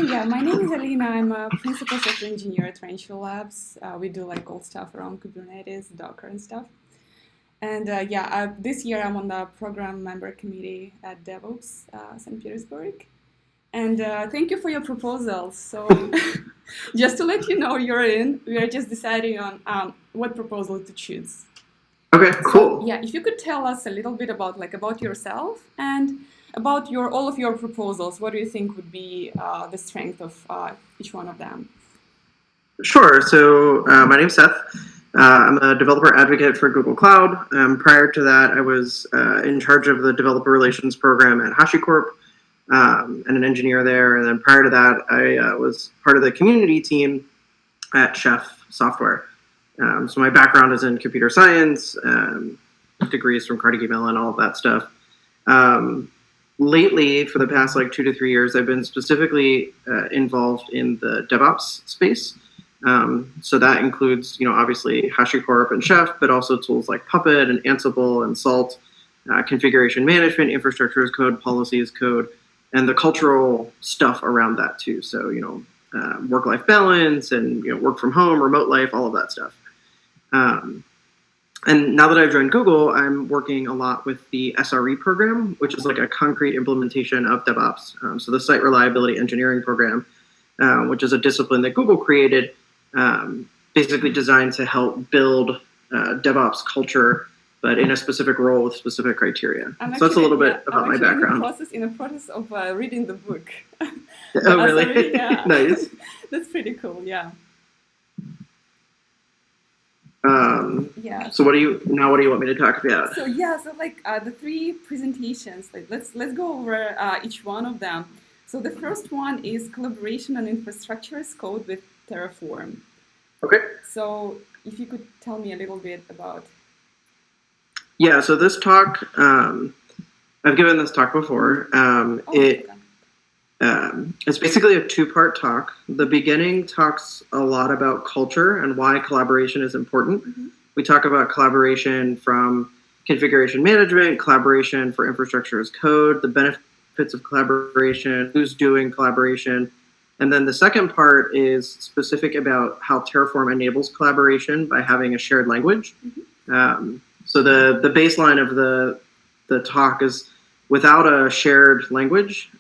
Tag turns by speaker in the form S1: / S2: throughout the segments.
S1: yeah, my name is Alina. I'm a principal software engineer at Rancho Labs. We do like all stuff around Kubernetes, Docker, and stuff. And this year I'm on the program member committee at DevOops, St. Petersburg. And thank you for your proposals. So just to let you know you're in, we are just deciding on what proposal to choose.
S2: Okay, cool.
S1: So, yeah, if you could tell us a little bit about yourself and about all of your proposals, what do you think would be the strength of each one of them?
S2: Sure. So my name's Seth. I'm a developer advocate for Google Cloud. Prior to that, I was in charge of the developer relations program at HashiCorp and an engineer there. And then prior to that, I was part of the community team at Chef Software. So my background is in computer science, degrees from Carnegie Mellon, all of that stuff. Lately, for the past 2 to 3 years, I've been specifically involved in the DevOps space. So that includes, obviously HashiCorp and Chef, but also tools like Puppet and Ansible and Salt, configuration management, infrastructure as code, policy as code, and the cultural stuff around that too. So, work-life balance and, work from home, remote life, all of that stuff. And now that I've joined Google, I'm working a lot with the SRE program, which is like a concrete implementation of DevOps. So the Site Reliability Engineering program, which is a discipline that Google created, basically designed to help build DevOps culture, but in a specific role with specific criteria. So that's a little bit about my background.
S1: In the process of reading the book.
S2: Oh, really?
S1: Yeah.
S2: Nice.
S1: That's pretty cool, yeah.
S2: So what do you want me to talk about?
S1: So the 3 presentations, let's go over each one of them. So the first one is collaboration on infrastructure as code with Terraform.
S2: Okay.
S1: So if you could tell me a little bit about.
S2: Yeah, so this talk, I've given this talk before. It's basically a 2-part talk. The beginning talks a lot about culture and why collaboration is important. Mm-hmm. We talk about collaboration from configuration management, collaboration for infrastructure as code, the benefits of collaboration, who's doing collaboration. And then the second part is specific about how Terraform enables collaboration by having a shared language. Mm-hmm. So the baseline of the talk is without a shared language,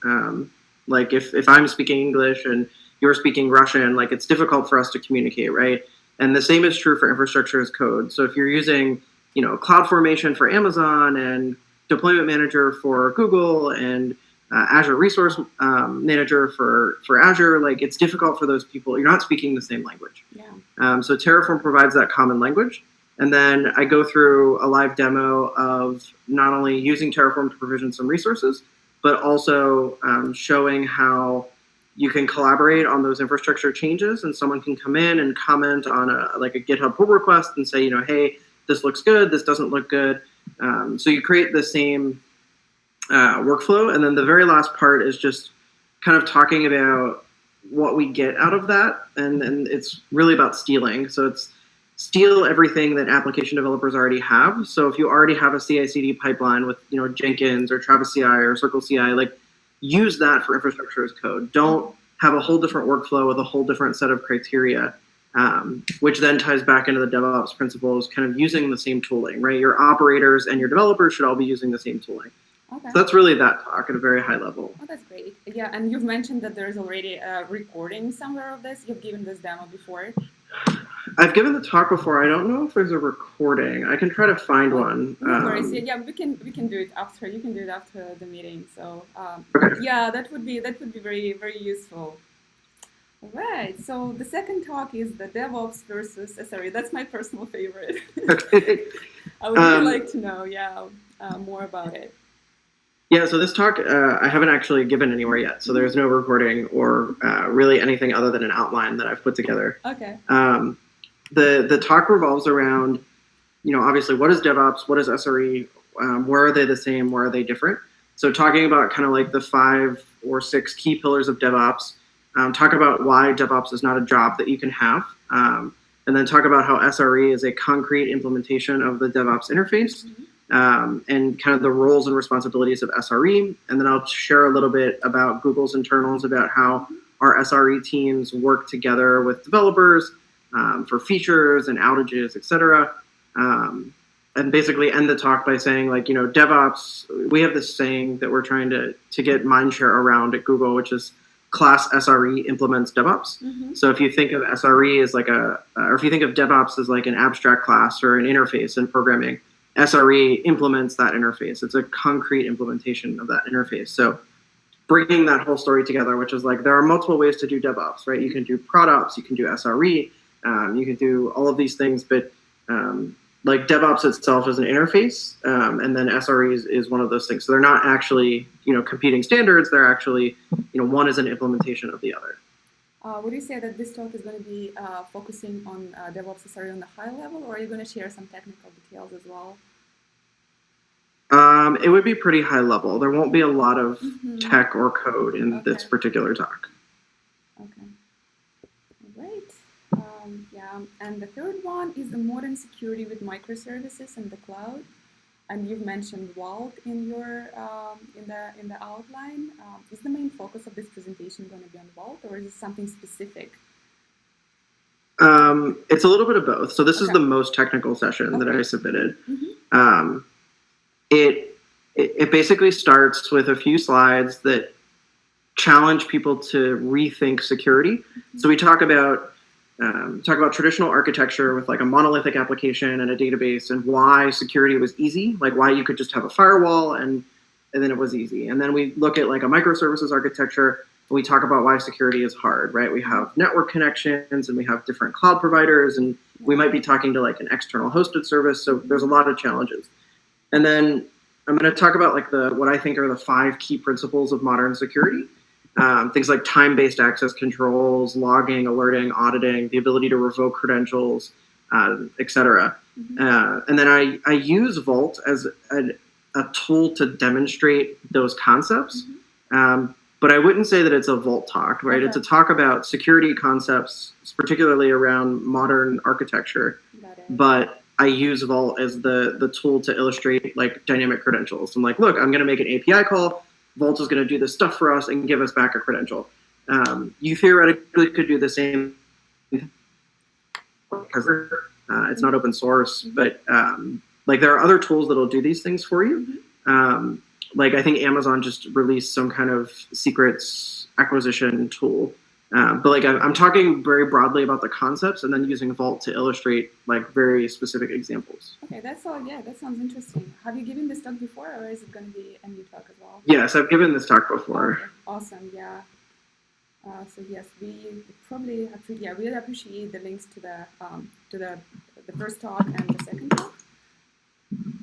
S2: like if I'm speaking English and you're speaking Russian, it's difficult for us to communicate, right? And the same is true for infrastructure as code. So if you're using, CloudFormation for Amazon and Deployment Manager for Google and Azure Resource Manager for Azure, it's difficult for those people. You're not speaking the same language. Yeah. So Terraform provides that common language. And then I go through a live demo of not only using Terraform to provision some resources, but also showing how you can collaborate on those infrastructure changes, and someone can come in and comment on a GitHub pull request and say, hey, this looks good, this doesn't look good. So you create the same workflow, and then the very last part is just kind of talking about what we get out of that, and it's really about stealing. So it's steal everything that application developers already have. So if you already have a CI/CD pipeline with Jenkins or Travis CI or Circle CI, use that for infrastructure as code. Don't have a whole different workflow with a whole different set of criteria, which then ties back into the DevOps principles, kind of using the same tooling, right? Your operators and your developers should all be using the same tooling. Okay. So that's really that talk at a very high level.
S1: Oh, that's great. Yeah, and you've mentioned that there's already a recording somewhere of this. You've given this demo before.
S2: I've given the talk before. I don't know if there's a recording. I can try to find one.
S1: No worries. Yeah, we can do it after. You can do it after the meeting. So
S2: okay.
S1: Yeah, that would be very, very useful. All right. So the second talk is the DevOps versus SRE. That's my personal favorite.
S2: Okay.
S1: I would really like to know, more about it.
S2: Yeah, so this talk I haven't actually given anywhere yet, so there's no recording or really anything other than an outline that I've put together.
S1: Okay.
S2: The talk revolves around, obviously, what is DevOps, what is SRE, where are they the same, where are they different? So talking about kind of the 5 or 6 key pillars of DevOps, talk about why DevOps is not a job that you can have, and then talk about how SRE is a concrete implementation of the DevOps interface. Mm-hmm. And kind of the roles and responsibilities of SRE. And then I'll share a little bit about Google's internals, about how our SRE teams work together with developers for features and outages, etc. And basically end the talk by saying, like, DevOps, we have this saying that we're trying to get mindshare around at Google, which is class SRE implements DevOps.
S1: Mm-hmm.
S2: So if you think of SRE as or if you think of DevOps as like an abstract class or an interface in programming, SRE implements that interface. It's a concrete implementation of that interface. So bringing that whole story together, which is like, there are multiple ways to do DevOps, right? You can do ProdOps, you can do SRE, you can do all of these things, but like DevOps itself is an interface, and then SRE is one of those things. So they're not actually, competing standards. They're actually, one is an implementation of the other.
S1: Would you say that this talk is going to be focusing on DevOps SRE on the high level, or are you going to share some technical details as well?
S2: It would be pretty high level. There won't be a lot of tech or code in this particular talk.
S1: Okay. Great. Yeah. And the third one is the modern security with microservices in the cloud. And you've mentioned Vault in your in the outline. Is the main focus of this presentation going to be on Vault, or is it something specific?
S2: It's a little bit of both. So this is the most technical session that I submitted.
S1: Mm-hmm.
S2: It basically starts with a few slides that challenge people to rethink security. Mm-hmm. So we talk about traditional architecture with like a monolithic application and a database, and why security was easy, like why you could just have a firewall and then it was easy. And then we look at like a microservices architecture, and we talk about why security is hard, right? We have network connections and we have different cloud providers, and we might be talking to like an external hosted service. So there's a lot of challenges. And then I'm going to talk about like what I think are the 5 key principles of modern security. Things like time-based access controls, logging, alerting, auditing, the ability to revoke credentials, etc.
S1: Mm-hmm.
S2: And then I use Vault as a tool to demonstrate those concepts. Mm-hmm. But I wouldn't say that it's a Vault talk, right?
S1: Okay.
S2: It's a talk about security concepts, particularly around modern architecture. But I use Vault as the tool to illustrate like dynamic credentials. I'm like, look, I'm going to make an API call. Vault is going to do this stuff for us and give us back a credential. You theoretically could do the same because it's not open source, but like there are other tools that'll do these things for you. Like I think Amazon just released some kind of secrets acquisition tool. But like I'm talking very broadly about the concepts and then using Vault to illustrate like very specific examples.
S1: Okay, that's all. Yeah, that sounds interesting. Have you given this talk before, or is it going to be a new talk as well?
S2: Yes, I've given this talk before.
S1: Okay, awesome. Yeah. So yes, we probably have to. Yeah, we really appreciate the links to the first talk and the second talk.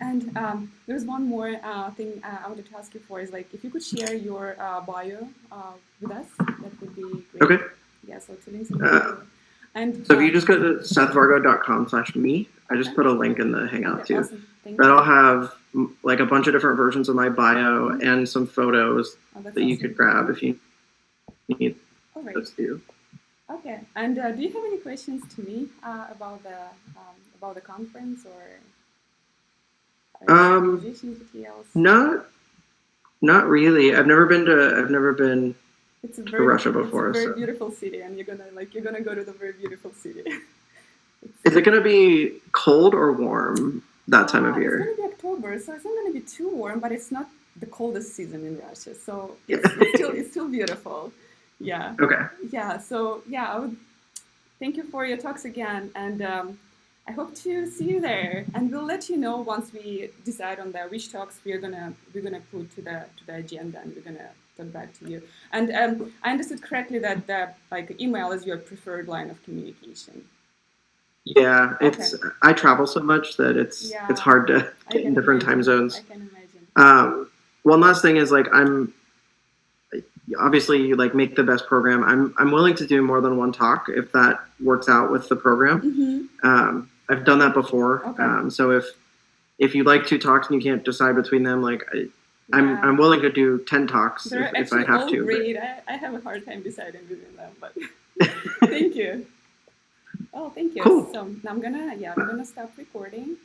S1: And there's one more thing I wanted to ask you for is like if you could share your bio with us, that would be great.
S2: Okay.
S1: Yeah. So to links in the bio. And
S2: so if you just go to sethvargo.com/me, I just put a link in the Hangout too.
S1: Awesome.
S2: That'll have like a bunch of different versions of my bio and some photos that you could grab if you need those too.
S1: Okay. And do you have any questions to me about the conference or organization details?
S2: Not really. I've never been to Russia before.
S1: It's a very beautiful city, and you're gonna go to the very beautiful city.
S2: Is it gonna be cold or warm that time of year?
S1: It's gonna be October, so it's not gonna be too warm, but it's not the coldest season in Russia, so it's still beautiful. Yeah.
S2: Okay.
S1: Yeah. So yeah, I would thank you for your talks again, and I hope to see you there. And we'll let you know once we decide on which talks we're gonna put to the agenda, and we're gonna talk back to you. And I understood correctly that email is your preferred line of communication.
S2: Yeah, I travel so much that it's hard to get in different time zones.
S1: I can imagine.
S2: One last thing is like I'm obviously like make the best program. I'm willing to do more than one talk if that works out with the program.
S1: Mm-hmm.
S2: I've done that before.
S1: Okay.
S2: So if you like 2 talks and you can't decide between them, like I'm willing to do 10 talks if I have to.
S1: Great. I have a hard time deciding between them, but thank you. Oh, thank you.
S2: Cool.
S1: So now I'm gonna stop recording.